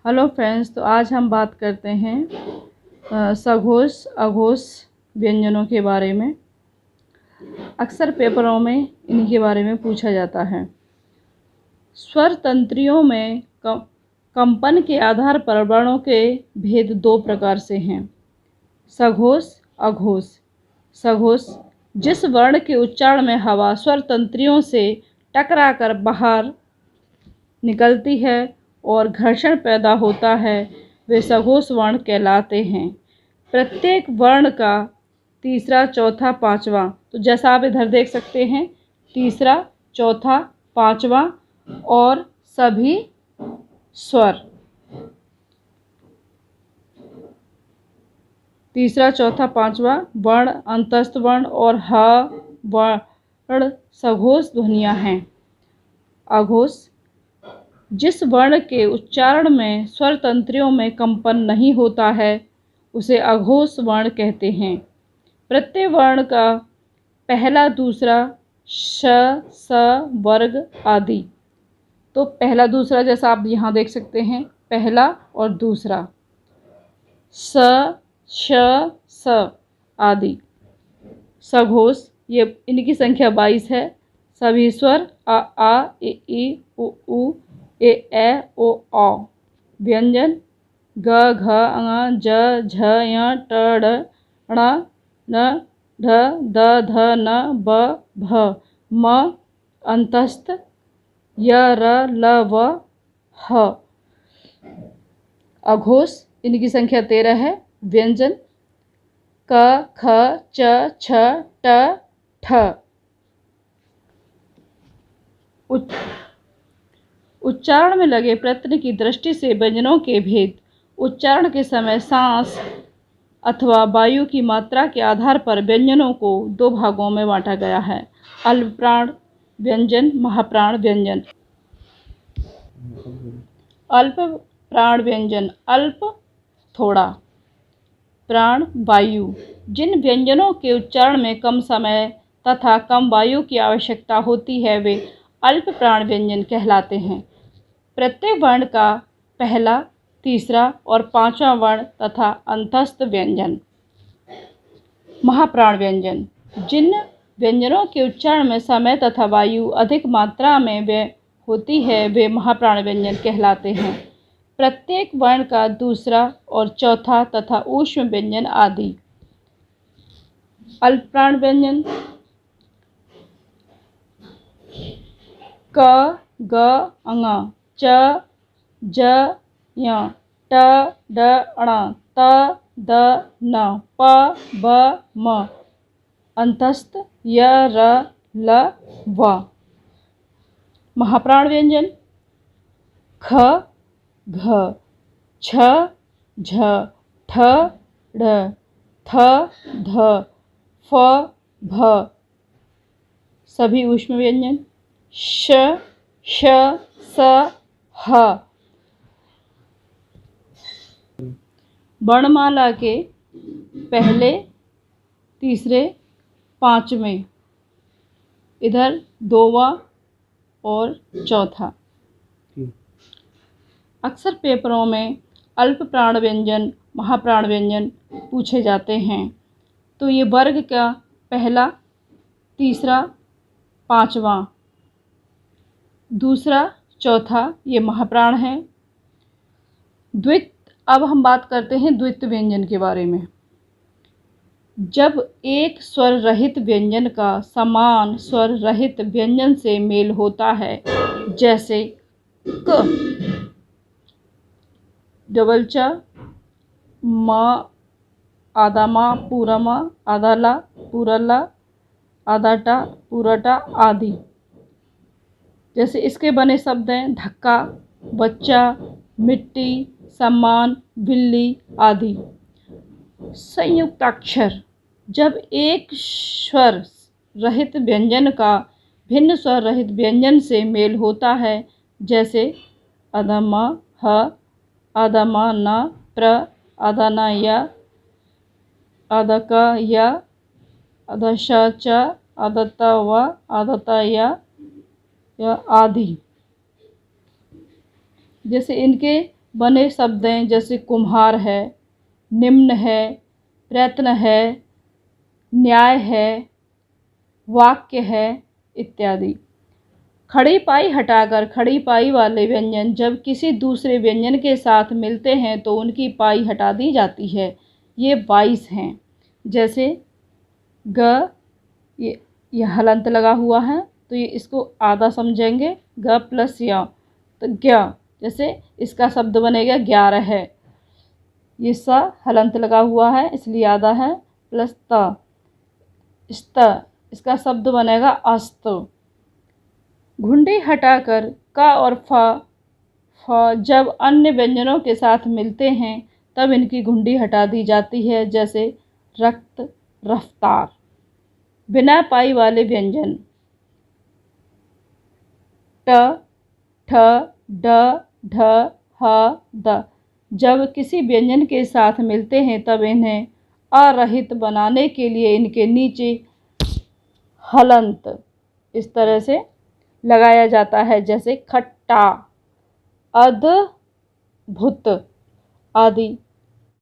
Hello friends, तो आज हम बात करते हैं सघोष अघोष व्यंजनों के बारे में। अक्सर पेपरों में इनके बारे में पूछा जाता है। स्वर तंत्रियों में कंपन के आधार पर वर्णों के भेद दो प्रकार से हैं, सघोष अघोष। सघोष जिस वर्ण के उच्चारण में हवा स्वर तंत्रियों से टकराकर बाहर निकलती है और घर्षण पैदा होता है, वे सघोष वर्ण कहलाते हैं। प्रत्येक वर्ण का तीसरा, चौथा, पांचवा, तो जैसा आप इधर देख सकते हैं, तीसरा, चौथा, पांचवा और सभी स्वर, तीसरा, चौथा, पांचवा वर्ण अंतस्थ वर्ण और ह वर्ण सघोष ध्वनियाँ हैं। अघोष जिस वर्ण के उच्चारण में स्वर तंत्रियों में कंपन नहीं होता है, उसे अघोष वर्ण कहते हैं। प्रत्येक वर्ण का पहला, दूसरा, श, स, वर्ग आदि, तो पहला दूसरा जैसा आप यहाँ देख सकते हैं, पहला और दूसरा, स, श, स आदि सघोष। ये इनकी संख्या 22 है। सभी स्वर आ, ई, उ, ए, ओ, औ। व्यंजन ग, घ, ङ, ज, झ, य, ट, ड, ण, न, ढ, द, ध, न, ब, भ, म। अंतस्थ य, र, ल, व, ह। अघोष इनकी संख्या 13 है। व्यंजन क, ख, च, छ, ट, ठ। उच्चारण में लगे प्रत्यय की दृष्टि से व्यंजनों के भेद। उच्चारण के समय सांस अथवा वायु की मात्रा के आधार पर व्यंजनों को दो भागों में बांटा गया है, अल्प प्राण व्यंजन, महाप्राण व्यंजन। अल्प प्राण व्यंजन, अल्प थोड़ा, प्राण वायु। जिन व्यंजनों के उच्चारण में कम समय तथा कम वायु की आवश्यकता होती है, वे अल्प प्राण व्यंजन कहलाते हैं। प्रत्येक वर्ण का पहला, तीसरा और पांचवा वर्ण तथा अंतस्थ व्यंजन। महाप्राण व्यंजन जिन व्यंजनों के उच्चारण में समय तथा वायु अधिक मात्रा में होती है, वे महाप्राण व्यंजन कहलाते हैं। प्रत्येक वर्ण का दूसरा और चौथा तथा ऊष्म व्यंजन आदि। अल्प प्राण व्यंजन क, ग, ङ, च, ज, य, ट, ड, ण, त, द, न, प, ब, म। अंतस्थ य, र, ल, व। महाप्राण व्यंजन ख, घ, छ, झ, ठ, ढ, थ, ध, फ, भ। सभी ऊष्म व्यंजन श, श, स, ह। वर्णमाला के पहले, तीसरे, पांचवें, इधर दोवा और चौथा। अक्सर पेपरों में अल्प प्राण व्यंजन, महाप्राण व्यंजन पूछे जाते हैं। तो ये वर्ग का पहला, तीसरा, पांचवा, दूसरा, चौथा ये महाप्राण है। द्वित अब हम बात करते हैं द्वित व्यंजन के बारे में। जब एक स्वर रहित व्यंजन का समान स्वर रहित व्यंजन से मेल होता है, जैसे क, डबल च, म, आधा मा, पूरा मा, आधा ला, पूरा ला, आधा टा, पूरा टा आदि। जैसे इसके बने शब्द हैं धक्का, बच्चा, मिट्टी, सम्मान, बिल्ली आदि। संयुक्ताक्षर जब एक स्वर रहित व्यंजन का भिन्न स्वर रहित व्यंजन से मेल होता है, जैसे आधा म, ह, आधा म, न, प्र, आधा न, या, आधा क, या, आधा श, च, आधा त, व, आधा त, या आदि। जैसे इनके बने शब्द हैं, जैसे कुम्हार है, निम्न है, प्रयत्न है, न्याय है, वाक्य है इत्यादि। खड़ी पाई हटाकर खड़ी पाई वाले व्यंजन जब किसी दूसरे व्यंजन के साथ मिलते हैं तो उनकी पाई हटा दी जाती है। ये 22 हैं। जैसे ग, ये हलंत लगा हुआ है तो ये इसको आधा समझेंगे, ग प्लस या, तो ग्या, जैसे इसका शब्द बनेगा 11 है। ये सा हलंत लगा हुआ है इसलिए आधा है, प्लस त, इसका शब्द बनेगा अस्त। घुंडी हटाकर का और फ जब अन्य व्यंजनों के साथ मिलते हैं तब इनकी घुंडी हटा दी जाती है, जैसे रक्त, रफ्तार। बिना पाई वाले व्यंजन ट, ठ, ड, ढ, ह, द जब किसी व्यंजन के साथ मिलते हैं तब इन्हें अरहित बनाने के लिए इनके नीचे हलंत इस तरह से लगाया जाता है, जैसे खट्टा, अद्भुत आदि।